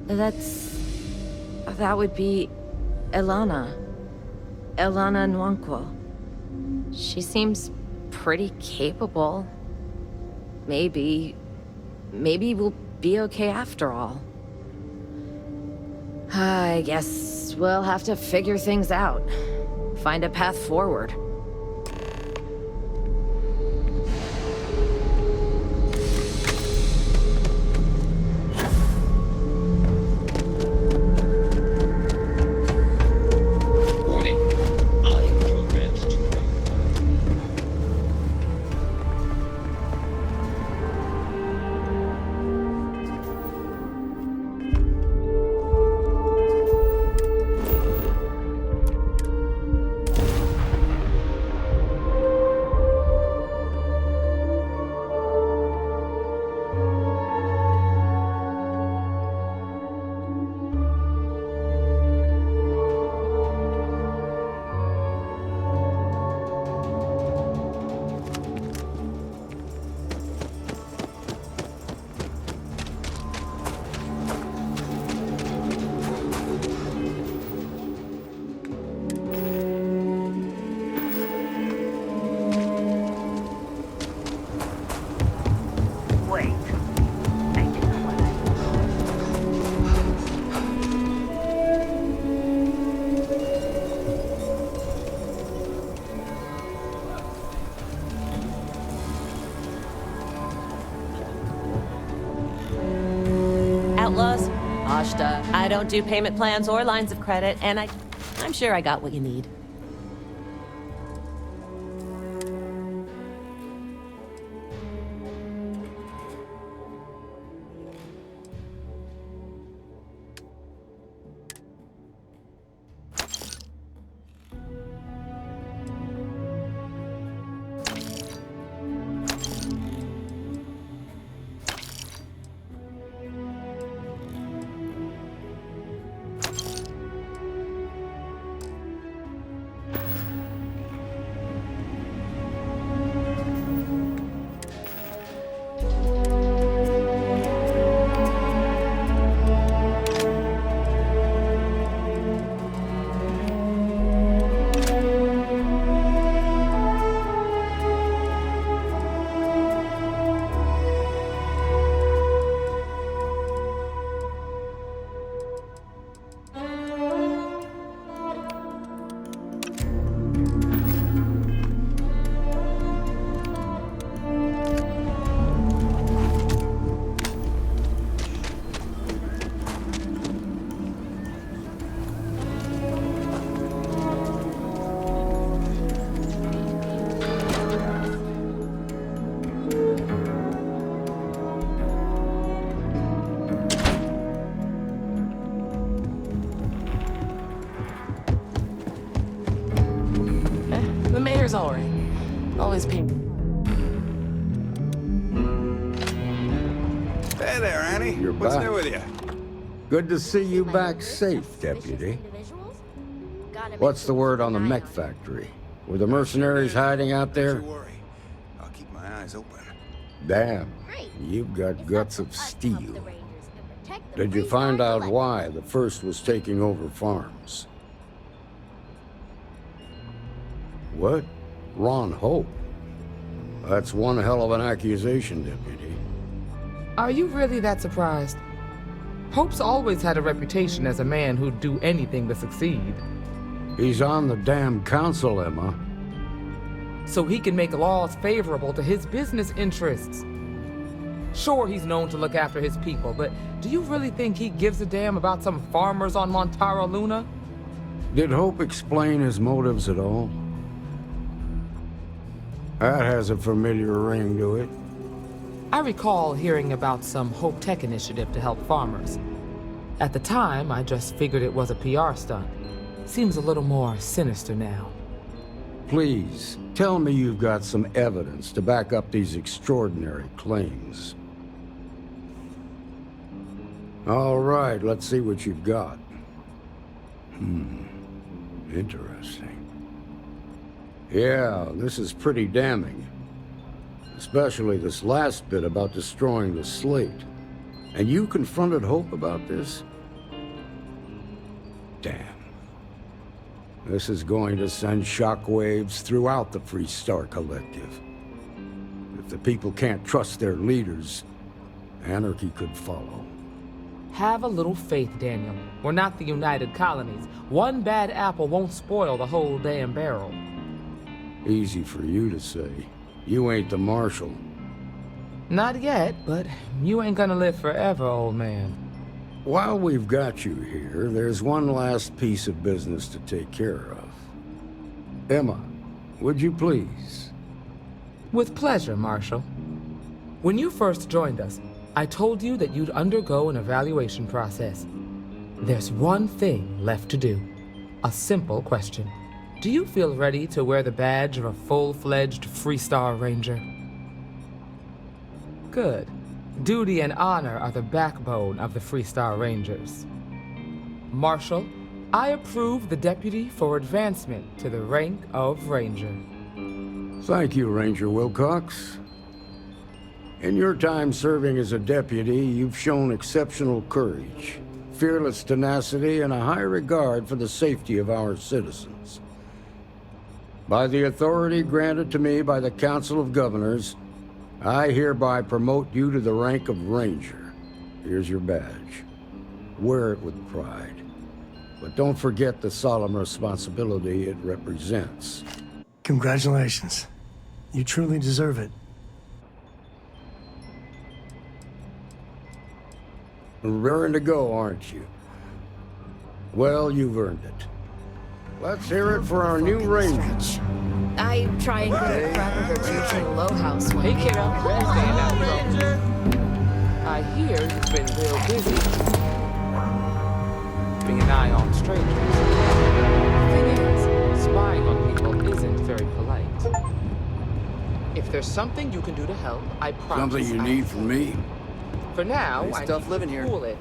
That would be Elana. Elana Nwankwo. She seems pretty capable. Maybe we'll be okay after all. I guess we'll have to figure things out. Find a path forward. Outlaws? Ashta. I don't do payment plans or lines of credit, and I'm sure I got what you need. The mayor's all right. Always pay. Hey there, Annie. You're What's back. new with you? Good to see you back safe, Deputy. What's the word on the mech factory? Were the mercenaries hiding out there? Don't you worry. I'll keep my eyes open. Damn, you've got guts of steel. Did you find out why the first was taking over farms? What? Ron Hope? That's one hell of an accusation, Deputy. Are you really that surprised? Hope's always had a reputation as a man who'd do anything to succeed. He's on the damn council, Emma. So he can make laws favorable to his business interests. Sure, he's known to look after his people, but do you really think he gives a damn about some farmers on Montara Luna? Did Hope explain his motives at all? That has a familiar ring to it. I recall hearing about some Hope Tech initiative to help farmers. At the time, I just figured it was a PR stunt. Seems a little more sinister now. Please, tell me you've got some evidence to back up these extraordinary claims. All right, let's see what you've got. Interesting. Yeah, this is pretty damning. Especially this last bit about destroying the slate. And you confronted Hope about this? Damn. This is going to send shockwaves throughout the Free Star Collective. If the people can't trust their leaders, anarchy could follow. Have a little faith, Daniel. We're not the United Colonies. One bad apple won't spoil the whole damn barrel. Easy for you to say. You ain't the marshal. Not yet, but you ain't gonna live forever, old man. While we've got you here, there's one last piece of business to take care of. Emma, would you please? With pleasure, Marshal. When you first joined us, I told you that you'd undergo an evaluation process. There's one thing left to do. A simple question. Do you feel ready to wear the badge of a full-fledged Free Star Ranger? Good. Duty and honor are the backbone of the Free Star Rangers. Marshal, I approve the deputy for advancement to the rank of Ranger. Thank you, Ranger Wilcox. In your time serving as a deputy, you've shown exceptional courage, fearless tenacity, and a high regard for the safety of our citizens. By the authority granted to me by the Council of Governors, I hereby promote you to the rank of Ranger. Here's your badge. Wear it with pride. But don't forget the solemn responsibility it represents. Congratulations. You truly deserve it. Raring to go, aren't you? Well, you've earned it. Let's hear it for our new Ranger. I try and get a crap or two to the Low House one. Hey, kiddo. Stand out, bro. I hear you've been real busy. Keeping an eye on strangers. The thing is, spying on people isn't very polite. If there's something you can do to help, I promise. Something you need from me? For now, Nice I stuff need living to here. cool it.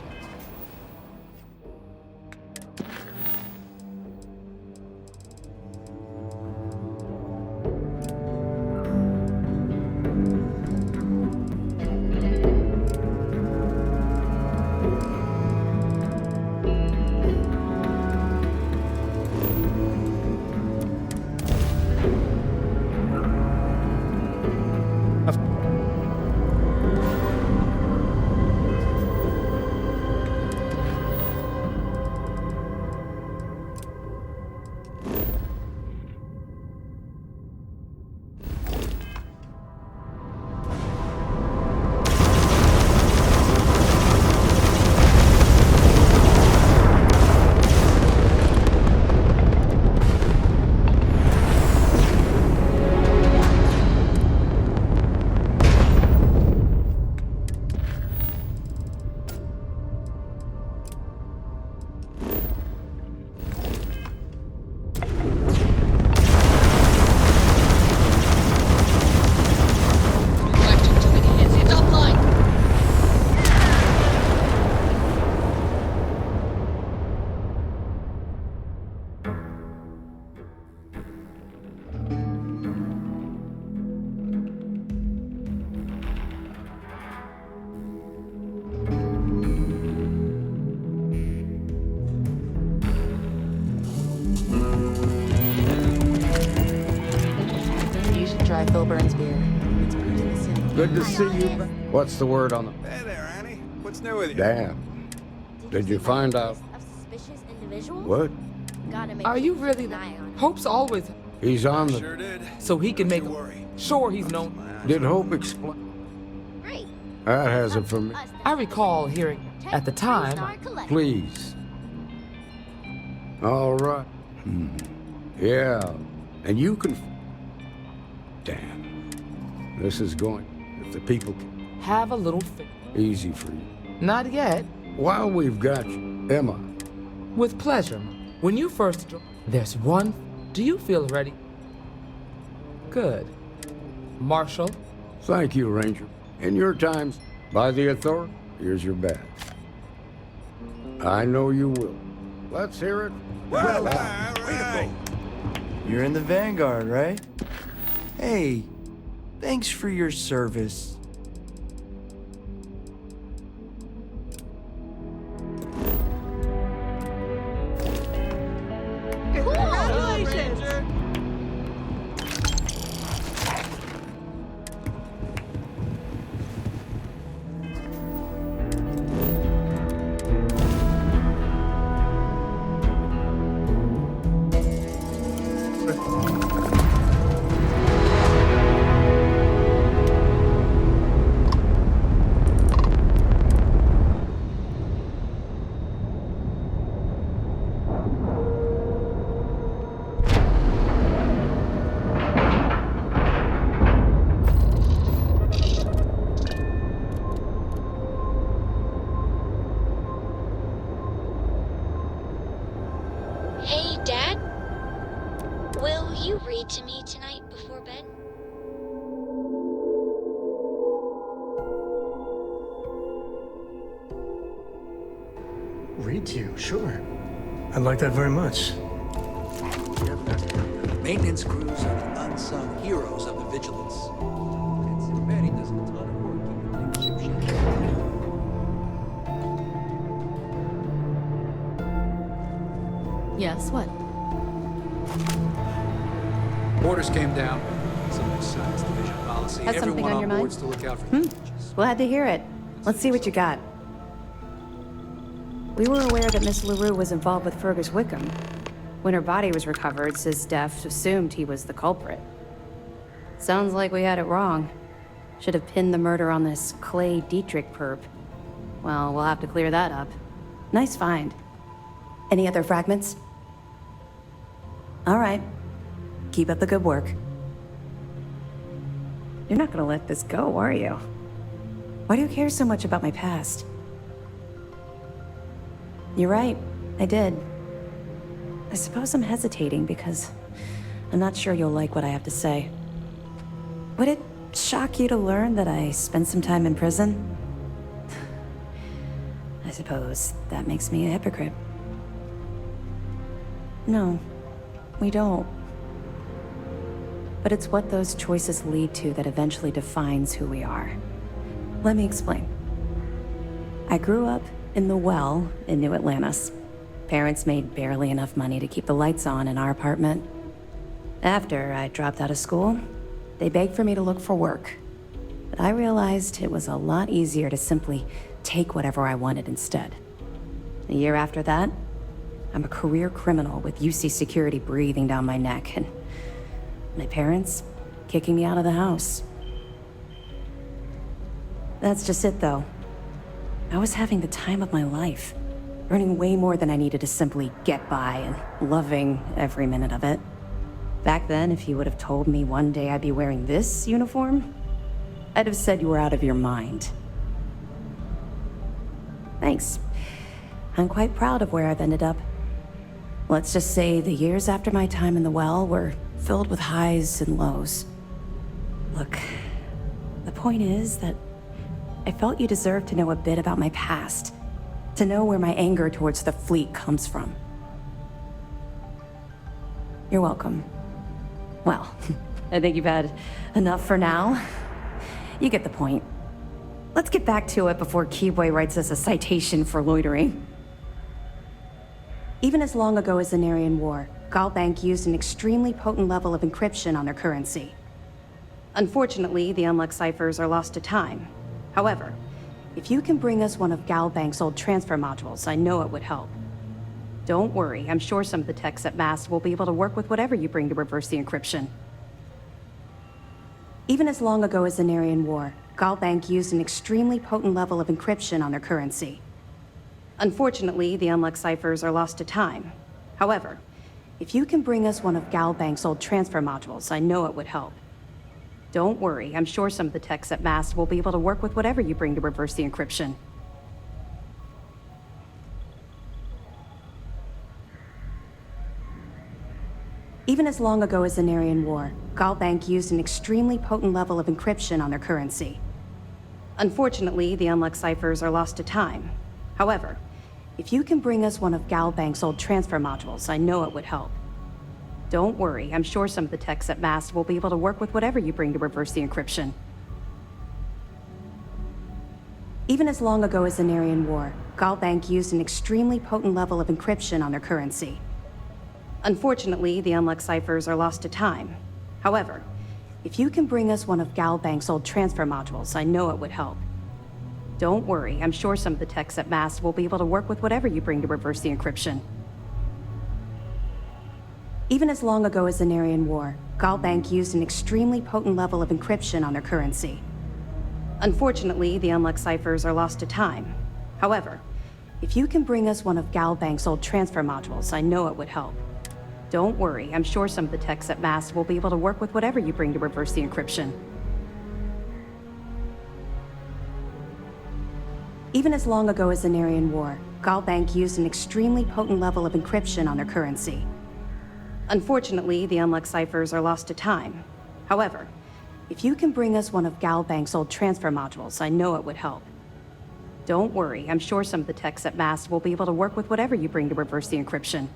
Try Phil Burns beer. It's brewed in the city. Good to see you. What's the word on the... Hey there, Annie. What's new with you? Damn. Did you find out... What? Are you really the... Hope's always... He's on the... Sure did. So he can make... Don't worry. Sure, he's known... Did Hope explain? That has it for me. I recall hearing... At the time... Please. All right. Yeah. And you can... Damn. This is going... If the people... Have a little... Easy for you. Not yet. While we've got you, Emma. With pleasure. When you first... There's one... Do you feel ready? Good. Marshal? Thank you, Ranger. In your times, by the authority, here's your badge. I know you will. Let's hear it. Well, all right. You're in the Vanguard, right? Hey, thanks for your service. you read to me tonight before bed? Read to you, sure. I'd like that very much. Maintenance crews are the unsung heroes of the Vigilance. And Betty does a ton of work keeping things shipshape. Yes, what? Orders came down. Some besides division policy. Has something Everyone on your board's mind? to look out for the breaches. Glad to hear it. Let's see what you got. We were aware that Miss LaRue was involved with Fergus Wickham. When her body was recovered, SysDef assumed he was the culprit. Sounds like we had it wrong. Should have pinned the murder on this Clay Dietrich perp. Well, we'll have to clear that up. Nice find. Any other fragments? All right. Keep up the good work. You're not gonna let this go, are you? Why do you care so much about my past? You're right, I did. I suppose I'm hesitating because I'm not sure you'll like what I have to say. Would it shock you to learn that I spent some time in prison? I suppose that makes me a hypocrite. No, we don't. But it's what those choices lead to that eventually defines who we are. Let me explain. I grew up in the Well in New Atlantis. Parents made barely enough money to keep the lights on in our apartment. After I dropped out of school, they begged for me to look for work. But I realized it was a lot easier to simply take whatever I wanted instead. A year after that, I'm a career criminal with UC security breathing down my neck, and my parents kicking me out of the house. That's just it, though. I was having the time of my life, earning way more than I needed to simply get by and loving every minute of it. Back then, if you would have told me one day I'd be wearing this uniform, I'd have said you were out of your mind. Thanks. I'm quite proud of where I've ended up. Let's just say the years after my time in the Well were filled with highs and lows. Look, the point is that I felt you deserved to know a bit about my past, to know where my anger towards the fleet comes from. You're welcome. Well, I think you've had enough for now. You get the point. Let's get back to it before Keyboy writes us a citation for loitering. Even as long ago as the Narian War, Galbank used an extremely potent level of encryption on their currency. Unfortunately, the Unluck ciphers are lost to time. However, if you can bring us one of Galbank's old transfer modules, I know it would help. Don't worry, I'm sure some of the techs at MAST will be able to work with whatever you bring to reverse the encryption. Even as long ago as the Narian War, Galbank used an extremely potent level of encryption on their currency. Unfortunately, the Unluck ciphers are lost to time. However, if you can bring us one of Galbank's old transfer modules, I know it would help. Don't worry, I'm sure some of the techs at MAST will be able to work with whatever you bring to reverse the encryption. Even as long ago as the Narian War, Galbank used an extremely potent level of encryption on their currency. Unfortunately, the Unluck ciphers are lost to time. However, if you can bring us one of Galbank's old transfer modules, I know it would help. Don't worry, I'm sure some of the techs at MAST will be able to work with whatever you bring to reverse the encryption. Even as long ago as the Narian War, Galbank used an extremely potent level of encryption on their currency. Unfortunately, the Unluck ciphers are lost to time. However, if you can bring us one of Galbank's old transfer modules, I know it would help. Don't worry, I'm sure some of the techs at MAST will be able to work with whatever you bring to reverse the encryption. Even as long ago as the Narian War, Galbank used an extremely potent level of encryption on their currency. Unfortunately, the Unluck ciphers are lost to time. However, if you can bring us one of Galbank's old transfer modules, I know it would help. Don't worry, I'm sure some of the techs at MAST will be able to work with whatever you bring to reverse the encryption. Even as long ago as the Narian War, Galbank used an extremely potent level of encryption on their currency. Unfortunately, the unlocked ciphers are lost to time. However, if you can bring us one of Galbank's old transfer modules, I know it would help. Don't worry, I'm sure some of the techs at MAST will be able to work with whatever you bring to reverse the encryption.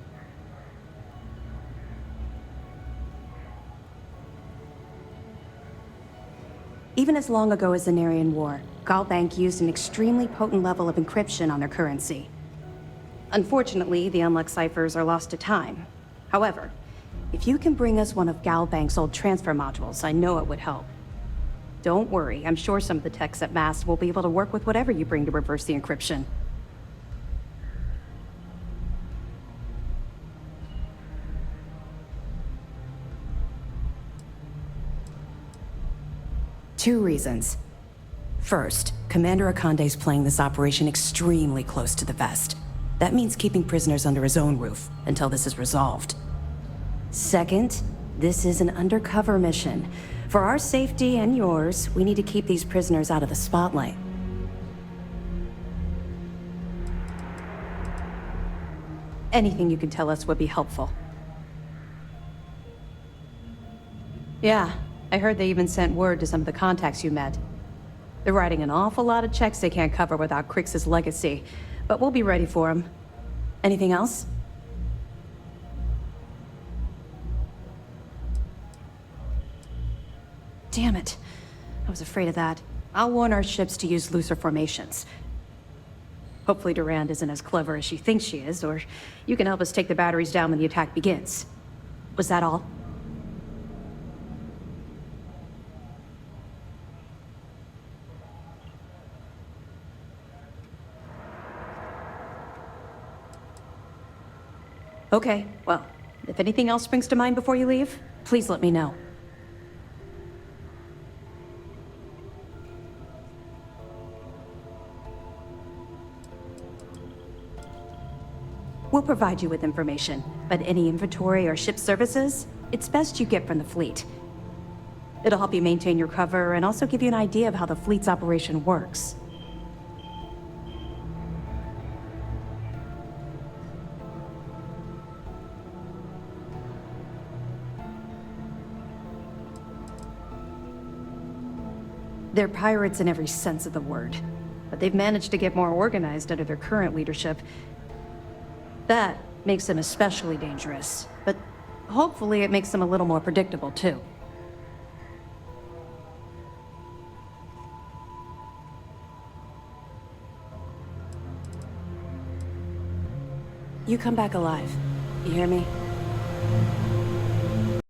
Even as long ago as the Narian War, Galbank used an extremely potent level of encryption on their currency. Unfortunately, the unlocked ciphers are lost to time. However, if you can bring us one of Galbank's old transfer modules, I know it would help. Don't worry, I'm sure some of the techs at MAST will be able to work with whatever you bring to reverse the encryption. Two reasons. First, Commander Akande's playing this operation extremely close to the vest. That means keeping prisoners under his own roof until this is resolved. Second, this is an undercover mission. For our safety and yours, we need to keep these prisoners out of the spotlight. Anything you can tell us would be helpful. Yeah, I heard they even sent word to some of the contacts you met. They're writing an awful lot of checks they can't cover without Crix's legacy, but we'll be ready for them. Anything else? Damn it. I was afraid of that. I'll warn our ships to use looser formations. Hopefully Durand isn't as clever as she thinks she is, or you can help us take the batteries down when the attack begins. Was that all? Okay, well, if anything else springs to mind before you leave, please let me know. We'll provide you with information, but any inventory or ship services, it's best you get from the fleet. It'll help you maintain your cover and also give you an idea of how the fleet's operation works. They're pirates in every sense of the word, but they've managed to get more organized under their current leadership. That makes them especially dangerous, but hopefully it makes them a little more predictable too. You come back alive. You hear me?